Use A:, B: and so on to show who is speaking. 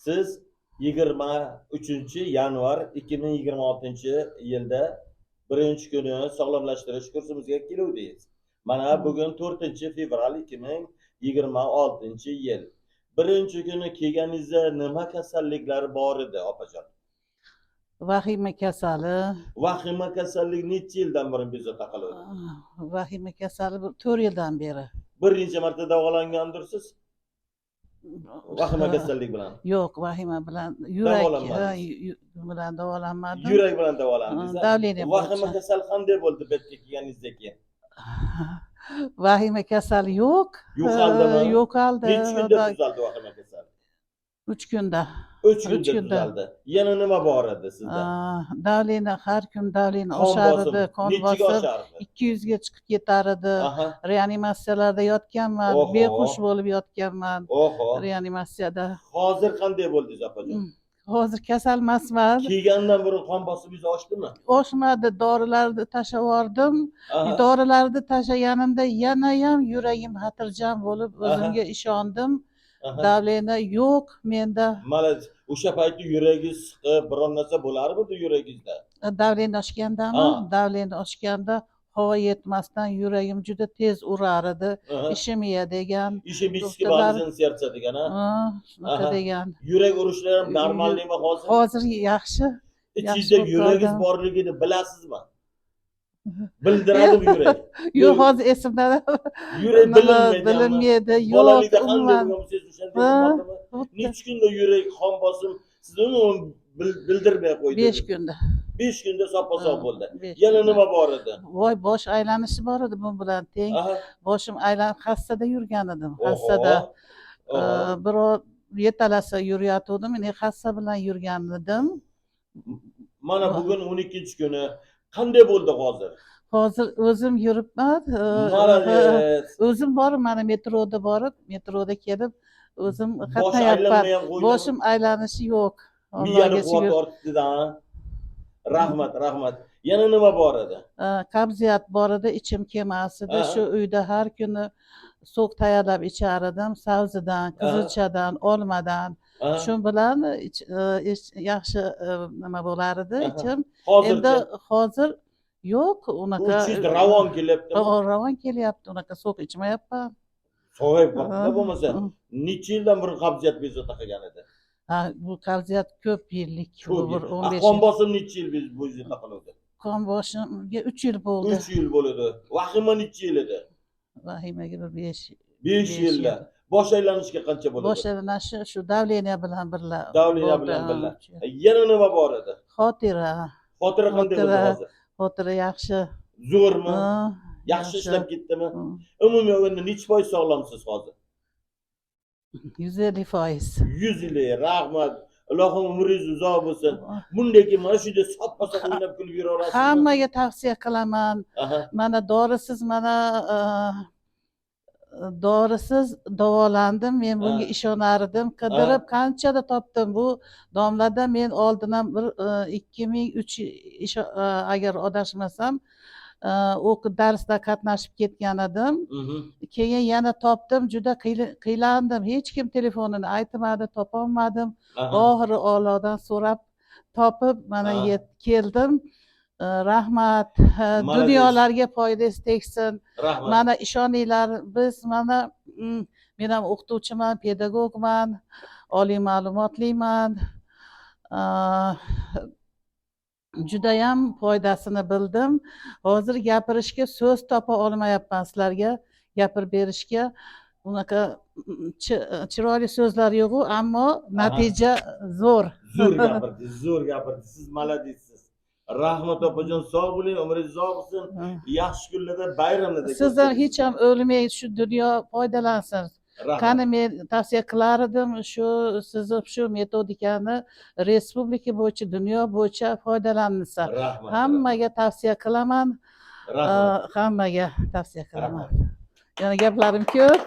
A: Siz 23-yanvar 2026-yilda birinchi kuni sog'lomlashtirish kursimizga keluvdingiz. Mana bugun 4-fevral 2026-yil. Birinchi kuni kelganingizda nima kasalliklar bor edi, opajon?
B: Vahima kasali.
A: Vahima kasallik necha yildan beri bezovta qiladi?
B: Vahima kasali 4 yildan beri.
A: Bir necha marta davolangandirsiz? Vahima kasallik bilan.
B: Yo'q, vahima bilan yurak bilan davolanmadim.
A: Yurak bilan davolandingiz.
B: Davleniya
A: Vahima kasal qanday bo'ldi bu yerga kelganingizdan keyin?
B: Vahima kasali yo'q.
A: Yo'qoldimi?
B: Yo'qoldi.
A: Necha kunda tuzaldi vahima kasali?
B: 3 kunda.
A: 3 kunda tuzaldi. Yana nima bor edi sizda?
B: Davleniya har kun davleniya oshardi, qon bosim 200 ga chiqib ketar edi. Reanimatsiyalarda yotganman, behush bo'lib yotganman. Reanimatsiyada.
A: Hozir qanday bo'ldingiz, opajon?
B: Hozir kasal emasman.
A: Kelgandan burun qon bosimingiz oshdimi?
B: Oshmadi, dorilarni tashlab yubordim. Dorilarni tashlaganimda yana ham yuragim xotirjam bo'lib o'zimga ishondim. Davleniya yo'q menda.
A: Mana o'sha paytda yuragingiz siqib, biron narsa bo'larmidi yuragingizda?
B: Davleniya oshgandami? Davleniya oshganda havo yetmasdan yuragim juda tez urar edi. Ishemiya degan.
A: Ishemический болезнь сердца degan,
B: shunaqa degan.
A: Yurak urishlari ham normalmi hozir?
B: Hozir yaxshi.
A: Ichingizda yuragingiz borligini bilasizmi? Bildiradimi yurak?
B: Yo'q, hozir esimda.
A: Yurak
B: bilinmaydi. Yo'q.
A: Bolalikda qanday bo'lgansiz o'shanda bo'ldimi? Necha kunda yurak qon bosim sizni bildirmay qo'ydi?
B: 5 kunda.
A: 5 kunda soppa-sog' bo'ldi. Yana nima bor edi?
B: Voy, bosh aylanishi bor edi bu bilan teng. Boshim aylanib hassada yurgan edim. Hassada. Birov yetalasa yurayotgandim, men hassa bilan yurgan edim.
A: Mana bugun 12-kuni. Qanday bo'ldi hozir?
B: Hozir o'zim yuribman.
A: Malades.
B: O'zim borib, mana metroda borib, metroda kelib, o'zim qatnayapman. Boshim aylanishi yo'q.
A: Miyani quvvat ortdida. Rahmat, rahmat. Yana nima bor edi?
B: Qabziyat bor edi, ichim kelmasdi. Shu uyda har kuni so'q tayyorlab ichar edim, sabzidan, qizilchadan, olmadan. Shu bilan yaxshi nima bo'lar edi ichim. Endi hozir yo'q, unaqa.
A: Uchinchi ravon kelyapti.
B: Ravon kelyapti, unaqa so'q ichmayapman.
A: Sog'ayib qoldi bo'lmasa. Necha yildan beri qabziyat bezovta qilgan edi?
B: Bu qabziyat ko'p yillik. Bu 15
A: qon bosim necha yil bezovta qiluvdi?
B: Qon bosimga 3 yil bo'ldi.
A: 3 yil bo'ladi. Vahima necha yil edi?
B: Vahimaga 5
A: yilda. Bosh aylanishga qancha bo'ladi?
B: Bosh aylanishi shu davleniya bilan birga.
A: Davleniya bilan birga. Yana nima bor edi?
B: Xotira.
A: Xotira qanday bo'ldi hozir?
B: Xotira yaxshi.
A: Zo'rmi? Yaxshi ishlab ketdimi? Umumiy olganda necha foiz sog'lomsiz hozir?
B: 150%.
A: 150, rahmat. Allohim umringiz uzoq bo'lsin. Bundagi mana shunday soppa-sog' o'ynab kulib yuraverasiz.
B: Hammaga tavsiya qilaman. Mana dorisiz, mana dorisiz davolandim. Men bunga ishonardim. Qidirib qanchada topdim. Bu domlada men oldindan bir 2003 agar adashmasam o'qib darsda qatnashib ketgan edim. Keyin yana topdim, juda qiylandim. Hech kim telefonini aytmadi, topolmadim. Oxiri Allohdan so'rab topib mana keldim. Rahmat. Dunyolarga foydasi tegsin. Mana ishoninglar, biz mana men ham o'qituvchiman, pedagogman, oliy ma'lumotliman. Judayam foydasini bildim. Hozir gapirishga so'z topa olmayapman sizlarga gapirib berishga. Unaqa chiroyli so'zlar yo'q-ku, ammo natija zo'r.
A: Zo'r gapirdingiz, zo'r gapirdingiz. Siz maladesiz. Rahmat opajon, sog' bo'ling, umringiz uzoq bo'lsin. Yaxshi kunlarda, bayramlarda.
B: Sizdan hech ham o'lmay shu dunyo foydalansin. Qani men tavsiya qilar edim shu sizni shu metodikani respublika bo'yicha, dunyo bo'yicha foydalansa. Hammaga tavsiya qilaman. Hammaga tavsiya qilaman. Yana gaplarim ko'p.